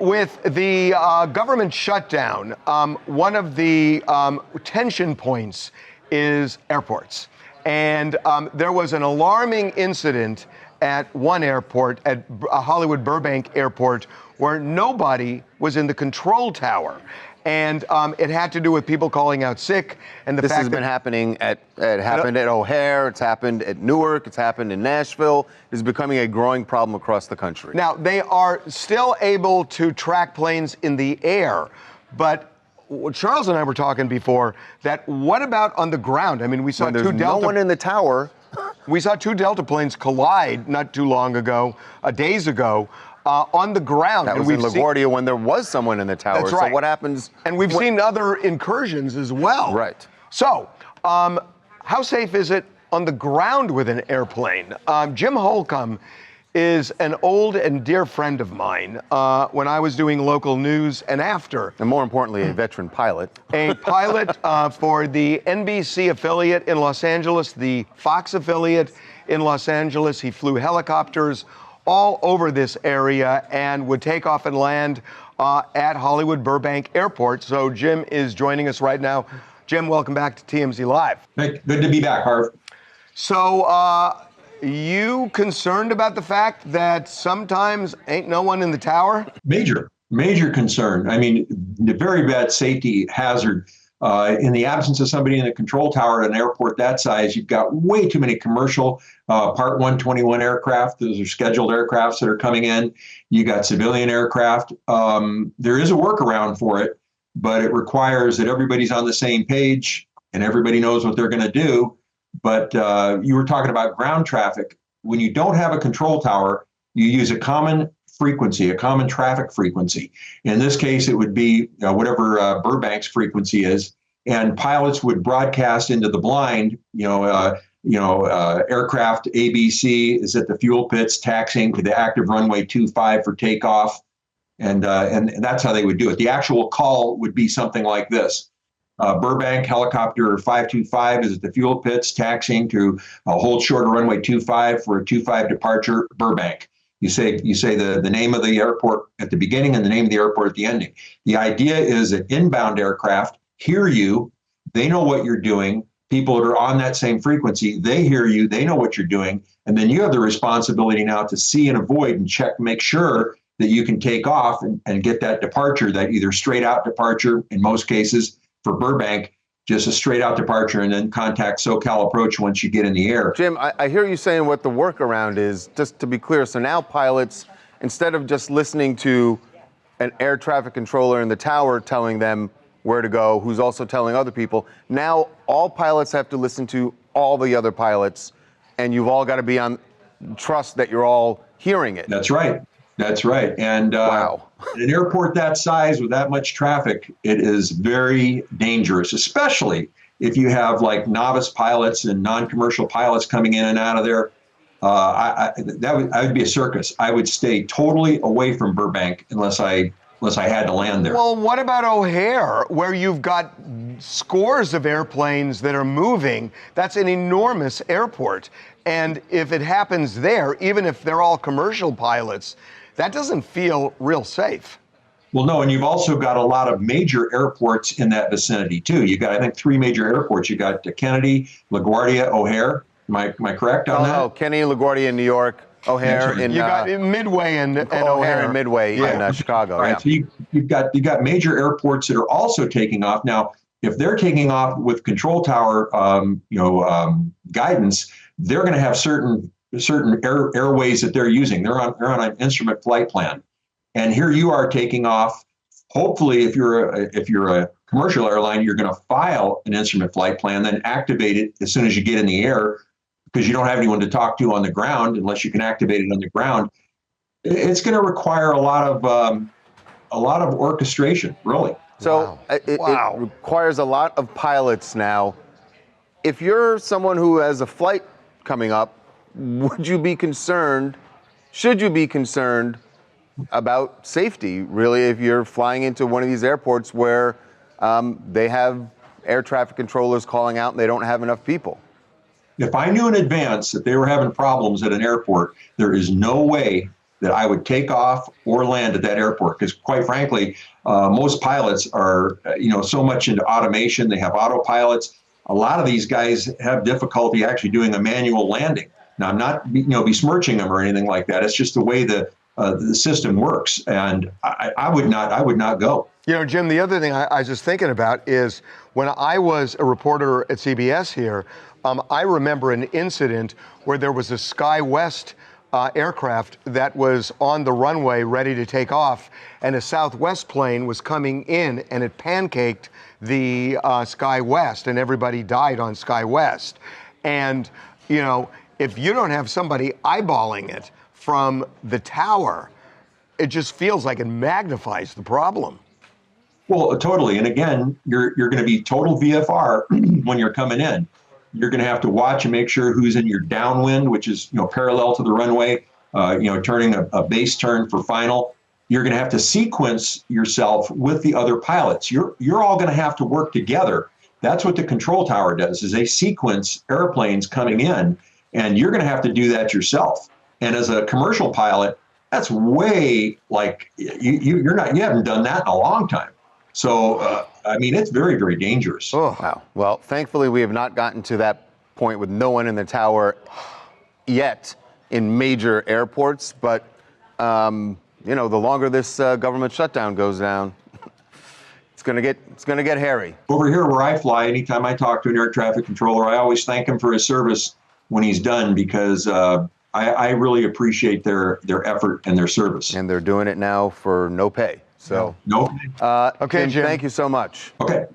with the government shutdown, one of the tension points is airports. And there was an alarming incident at one airport, at Hollywood Burbank Airport, where nobody was in the control tower. And it had to do with people calling out sick, and the this fact has been happening at O'Hare, it's happened at Newark, it's happened in Nashville. It's becoming a growing problem across the country. Now, they are still able to track planes in the air, but Charles and I were talking before that what about on the ground? I mean, we saw two Delta. No one in the tower. We saw two Delta planes collide not too long ago, days ago. On the ground. That was in LaGuardia when there was someone in the tower. That's right. So what happens? And we've seen other incursions as well. Right. So, how safe is it on the ground with an airplane? Jim Holcomb is an old and dear friend of mine when I was doing local news and after. And more importantly, a veteran pilot. A pilot for the NBC affiliate in Los Angeles, the Fox affiliate in Los Angeles. He flew helicopters all over this area and would take off and land at Hollywood Burbank Airport. So Jim is joining us right now. Jim, welcome back to TMZ Live. Hey, good to be back, Harv. So you concerned about the fact that sometimes ain't no one in the tower? Major concern. I mean, the very bad safety hazard. In the absence of somebody in the control tower at an airport that size, you've got way too many commercial Part 121 aircraft. Those are scheduled aircrafts that are coming in. You got civilian aircraft. There is a workaround for it, but it requires that everybody's on the same page and everybody knows what they're going to do. But you were talking about ground traffic. When you don't have a control tower, you use a common frequency, a common traffic frequency. In this case, it would be whatever Burbank's frequency is, and pilots would broadcast into the blind. Aircraft ABC is at the fuel pits, taxiing to the active runway 25 for takeoff, and that's how they would do it. The actual call would be something like this: Burbank helicopter 525 is at the fuel pits, taxiing to hold short of runway 25 for a 25 departure, Burbank. You say the name of the airport at the beginning and the name of the airport at the ending. The idea is that inbound aircraft hear you, they know what you're doing. People that are on that same frequency, they hear you, they know what you're doing, and then you have the responsibility now to see and avoid and check, make sure that you can take off and get that departure, that either straight out departure in most cases for Burbank, just a straight out departure, and then contact SoCal approach once you get in the air. Jim, I hear you saying what the workaround is, just to be clear. So now pilots, instead of just listening to an air traffic controller in the tower telling them where to go, who's also telling other people, now all pilots have to listen to all the other pilots, and you've all got to be on trust that you're all hearing it. That's right. That's right. And wow. An airport that size with that much traffic, it is very dangerous, especially if you have like novice pilots and non-commercial pilots coming in and out of there. I would be a circus. I would stay totally away from Burbank unless I had to land there. Well, what about O'Hare, where you've got scores of airplanes that are moving? That's an enormous airport. And if it happens there, even if they're all commercial pilots, that doesn't feel real safe. Well, no, and you've also got a lot of major airports in that vicinity, too. You got, I think, 3 major airports. You got Kennedy, LaGuardia, O'Hare. Am I correct on that? Oh, Kennedy, LaGuardia in New York, O'Hare in... You got Midway and O'Hare and Midway in Chicago. All right, so you've got major airports that are also taking off. Now, if they're taking off with control tower, guidance, they're going to have certain airways that they're using. They're on an instrument flight plan, and here you are taking off. Hopefully, if you're a commercial airline, you're going to file an instrument flight plan, then activate it as soon as you get in the air, because you don't have anyone to talk to on the ground unless you can activate it on the ground. It's going to require a lot of orchestration, really. So it requires a lot of pilots now. If you're someone who has a flight coming up, would you be concerned, should you be concerned about safety, really, if you're flying into one of these airports where they have air traffic controllers calling out and they don't have enough people? If I knew in advance that they were having problems at an airport, there is no way that I would take off or land at that airport. Because quite frankly, most pilots are, so much into automation. They have autopilots. A lot of these guys have difficulty actually doing a manual landing. Now, I'm not, besmirching them or anything like that. It's just the way the system works, and I would not go. Jim, the other thing I was just thinking about is when I was a reporter at CBS here, I remember an incident where there was a SkyWest aircraft that was on the runway ready to take off, and a Southwest plane was coming in, and it pancaked the SkyWest, and everybody died on SkyWest. And, if you don't have somebody eyeballing it from the tower, it just feels like it magnifies the problem. Well, totally. And again, you're going to be total VFR when you're coming in. You're going to have to watch and make sure who's in your downwind, which is parallel to the runway. Turning a base turn for final. You're going to have to sequence yourself with the other pilots. You're all going to have to work together. That's what the control tower does. Is they sequence airplanes coming in, and you're going to have to do that yourself. And as a commercial pilot, that's way like you haven't done that in a long time. So, it's very, very dangerous. Oh, wow. Well, thankfully, we have not gotten to that point with no one in the tower yet in major airports. But, the longer this government shutdown goes down, it's going to get hairy. Over here where I fly, anytime I talk to an air traffic controller, I always thank him for his service when he's done, because I really appreciate their effort and their service. And they're doing it now for no pay. So, no. Okay, Jim, thank you so much. Okay.